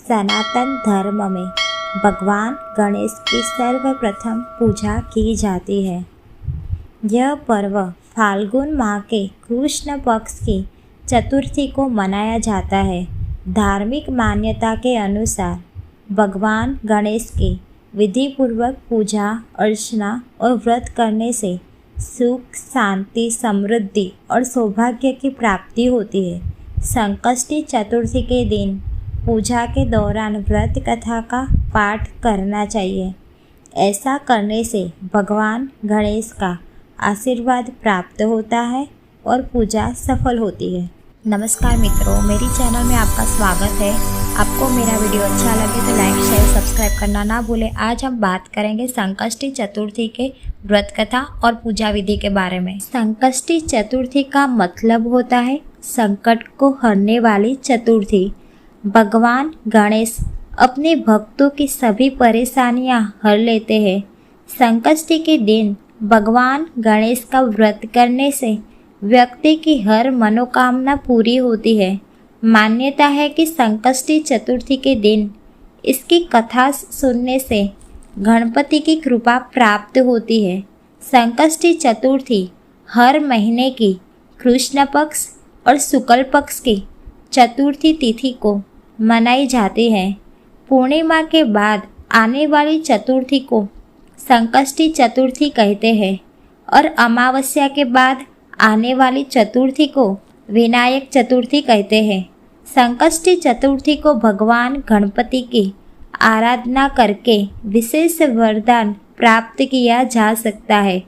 सनातन धर्म में भगवान गणेश की सर्वप्रथम पूजा की जाती है। यह पर्व फाल्गुन माह के कृष्ण पक्ष की चतुर्थी को मनाया जाता है। धार्मिक मान्यता के अनुसार भगवान गणेश की विधिपूर्वक पूजा अर्चना और व्रत करने से सुख, शांति, समृद्धि और सौभाग्य की प्राप्ति होती है। संकष्टी चतुर्थी के दिन पूजा के दौरान व्रत कथा का पाठ करना चाहिए। ऐसा करने से भगवान गणेश का आशीर्वाद प्राप्त होता है और पूजा सफल होती है। नमस्कार मित्रों, मेरी चैनल में आपका स्वागत है। आपको मेरा वीडियो अच्छा लगे तो लाइक, शेयर, सब्सक्राइब करना ना भूलें। आज हम बात करेंगे संकष्टी चतुर्थी के व्रत कथा और पूजा विधि के बारे में। संकष्टी चतुर्थी का मतलब होता है संकट को हरने वाली चतुर्थी। भगवान गणेश अपने भक्तों की सभी परेशानियां हर लेते हैं। संकष्टी के दिन भगवान गणेश का व्रत करने से व्यक्ति की हर मनोकामना पूरी होती है। मान्यता है कि संकष्टी चतुर्थी के दिन इसकी कथा सुनने से गणपति की कृपा प्राप्त होती है। संकष्टी चतुर्थी हर महीने की कृष्ण पक्ष और शुक्ल पक्ष की चतुर्थी तिथि को मनाई जाती है। पूर्णिमा के बाद आने वाली चतुर्थी को संकष्टी चतुर्थी कहते हैं और अमावस्या के बाद आने वाली चतुर्थी को विनायक चतुर्थी कहते हैं। संकष्टी चतुर्थी को भगवान गणपति की आराधना करके विशेष वरदान प्राप्त किया जा सकता है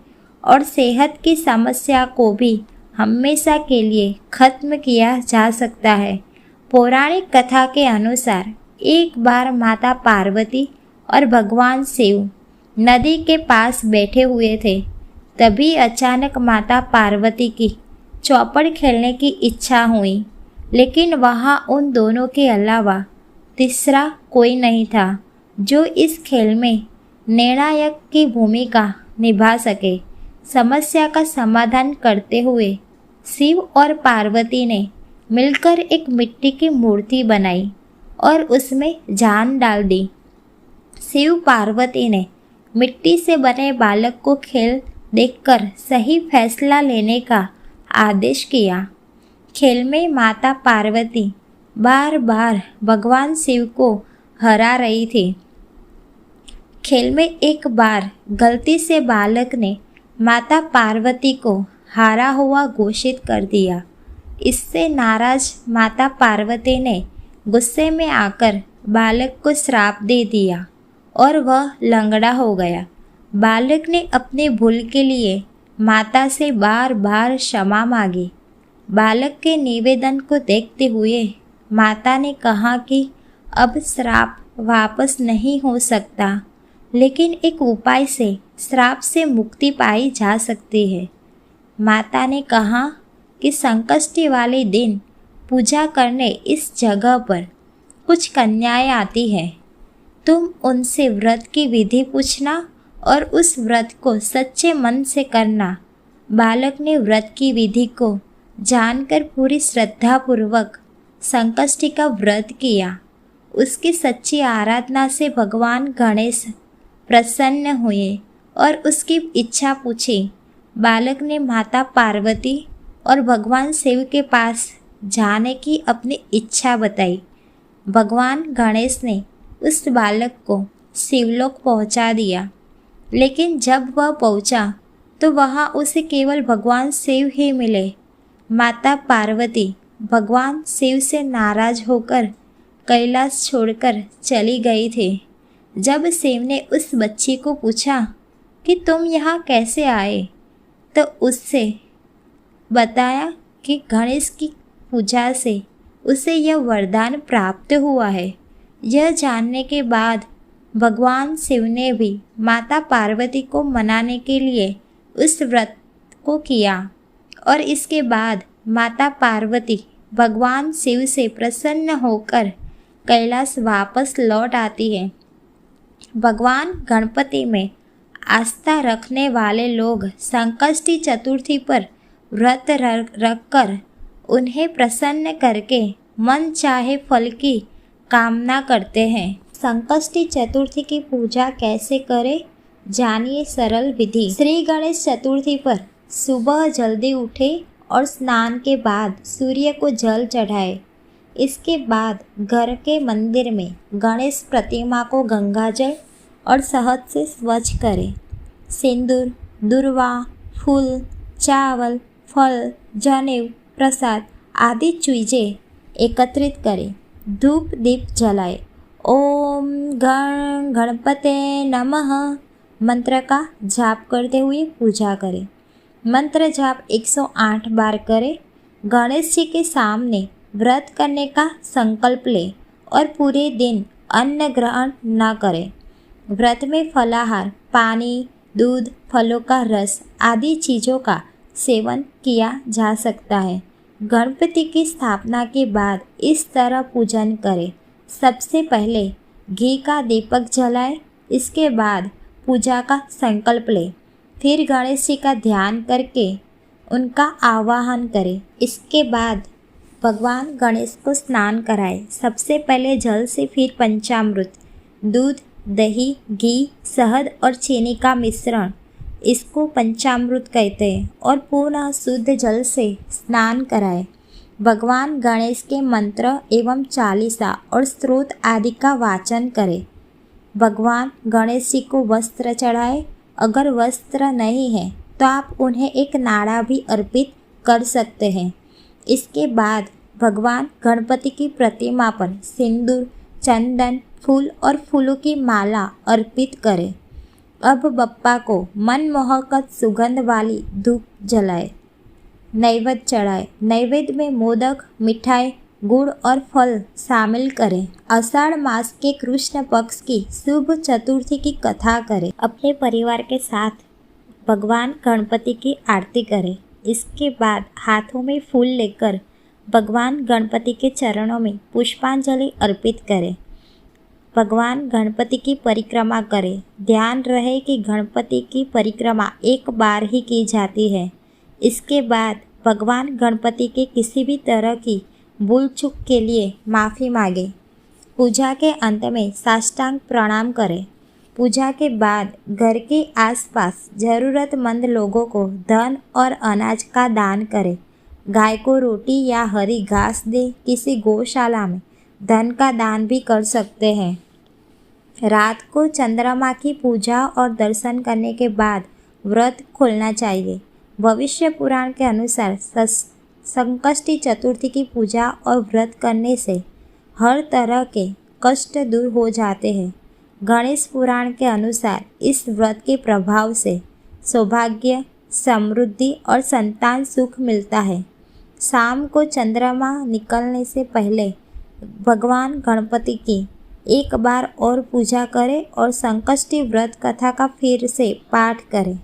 और सेहत की समस्या को भी हमेशा के लिए खत्म किया जा सकता है। पौराणिक कथा के अनुसार एक बार माता पार्वती और भगवान शिव नदी के पास बैठे हुए थे। तभी अचानक माता पार्वती की चौपड़ खेलने की इच्छा हुई, लेकिन वहाँ उन दोनों के अलावा तीसरा कोई नहीं था जो इस खेल में निर्णायक की भूमिका निभा सके। समस्या का समाधान करते हुए शिव और पार्वती ने मिलकर एक मिट्टी की मूर्ति बनाई और उसमें जान डाल दी। शिव पार्वती ने मिट्टी से बने बालक को खेल देखकर सही फैसला लेने का आदेश किया। खेल में माता पार्वती बार बार भगवान शिव को हरा रही थी। खेल में एक बार गलती से बालक ने माता पार्वती को हारा हुआ घोषित कर दिया। इससे नाराज माता पार्वती ने गुस्से में आकर बालक को श्राप दे दिया और वह लंगड़ा हो गया। बालक ने अपने भूल के लिए माता से बार बार क्षमा मांगी। बालक के निवेदन को देखते हुए माता ने कहा कि अब श्राप वापस नहीं हो सकता, लेकिन एक उपाय से श्राप से मुक्ति पाई जा सकती है। माता ने कहा कि संकष्टी वाले दिन पूजा करने इस जगह पर कुछ कन्याएं आती हैं। तुम उनसे व्रत की विधि पूछना और उस व्रत को सच्चे मन से करना। बालक ने व्रत की विधि को जानकर पूरी श्रद्धापूर्वक संकष्टी का व्रत किया। उसकी सच्ची आराधना से भगवान गणेश प्रसन्न हुए और उसकी इच्छा पूछी। बालक ने माता पार्वती और भगवान शिव के पास जाने की अपनी इच्छा बताई। भगवान गणेश ने उस बालक को शिवलोक पहुंचा दिया, लेकिन जब वह पहुंचा तो वहां उसे केवल भगवान शिव ही मिले। माता पार्वती भगवान शिव से नाराज होकर कैलाश छोड़कर चली गई थी। जब शिव ने उस बच्ची को पूछा कि तुम यहाँ कैसे आए, तो उससे बताया कि गणेश की पूजा से उसे यह वरदान प्राप्त हुआ है। यह जानने के बाद भगवान शिव ने भी माता पार्वती को मनाने के लिए उस व्रत को किया और इसके बाद माता पार्वती भगवान शिव से प्रसन्न होकर कैलाश वापस लौट आती है। भगवान गणपति में आस्था रखने वाले लोग संकष्टी चतुर्थी पर व्रत रखकर उन्हें प्रसन्न करके मन चाहे फल की कामना करते हैं। संकष्टी चतुर्थी की पूजा कैसे करें, जानिए सरल विधि। श्री गणेश चतुर्थी पर सुबह जल्दी उठे और स्नान के बाद सूर्य को जल चढ़ाए। इसके बाद घर के मंदिर में गणेश प्रतिमा को गंगाजल और शहद से स्वच्छ करें। सिंदूर, दुर्वा, फूल, चावल, फल, जनेऊ, प्रसाद आदि चीज़ें एकत्रित करें। धूप दीप जलाए। ओम गण गणपते नमः मंत्र का जाप करते हुए पूजा करें। मंत्र जाप 108 बार करें। गणेश जी के सामने व्रत करने का संकल्प लें और पूरे दिन अन्न ग्रहण न करें। व्रत में फलाहार, पानी, दूध, फलों का रस आदि चीज़ों का सेवन किया जा सकता है। गणपति की स्थापना के बाद इस तरह पूजन करें। सबसे पहले घी का दीपक जलाएं, इसके बाद पूजा का संकल्प लें। फिर गणेश जी का ध्यान करके उनका आवाहन करें। इसके बाद भगवान गणेश को स्नान कराएं। सबसे पहले जल से, फिर पंचामृत, दूध, दही, घी, शहद और चीनी का मिश्रण, इसको पंचामृत कहते हैं, और पुनः शुद्ध जल से स्नान कराएं। भगवान गणेश के मंत्र एवं चालीसा और स्तोत्र आदि का वाचन करें। भगवान गणेश जी को वस्त्र चढ़ाएं। अगर वस्त्र नहीं है तो आप उन्हें एक नाड़ा भी अर्पित कर सकते हैं। इसके बाद भगवान गणपति की प्रतिमा पर सिंदूर, चंदन, फूल और फूलों की माला अर्पित करें। अब बप्पा को मनमोहक सुगंध वाली धूप जलाए, नैवेद्य चढ़ाए। नैवेद्य में मोदक, मिठाई, गुड़ और फल शामिल करें। आषाढ़ मास के कृष्ण पक्ष की शुभ चतुर्थी की कथा करें। अपने परिवार के साथ भगवान गणपति की आरती करें। इसके बाद हाथों में फूल लेकर भगवान गणपति के चरणों में पुष्पांजलि अर्पित करें। भगवान गणपति की परिक्रमा करें। ध्यान रहे कि गणपति की परिक्रमा एक बार ही की जाती है। इसके बाद भगवान गणपति के किसी भी तरह की भूल चूक के लिए माफ़ी मांगे। पूजा के अंत में साष्टांग प्रणाम करें। पूजा के बाद घर के आसपास ज़रूरतमंद लोगों को धन और अनाज का दान करें। गाय को रोटी या हरी घास दे। किसी गौशाला में धन का दान भी कर सकते हैं। रात को चंद्रमा की पूजा और दर्शन करने के बाद व्रत खोलना चाहिए। भविष्य पुराण के अनुसार संकष्टी चतुर्थी की पूजा और व्रत करने से हर तरह के कष्ट दूर हो जाते हैं। गणेश पुराण के अनुसार इस व्रत के प्रभाव से सौभाग्य, समृद्धि और संतान सुख मिलता है। शाम को चंद्रमा निकलने से पहले भगवान गणपति की एक बार और पूजा करें और संकष्टी व्रत कथा का फिर से पाठ करें।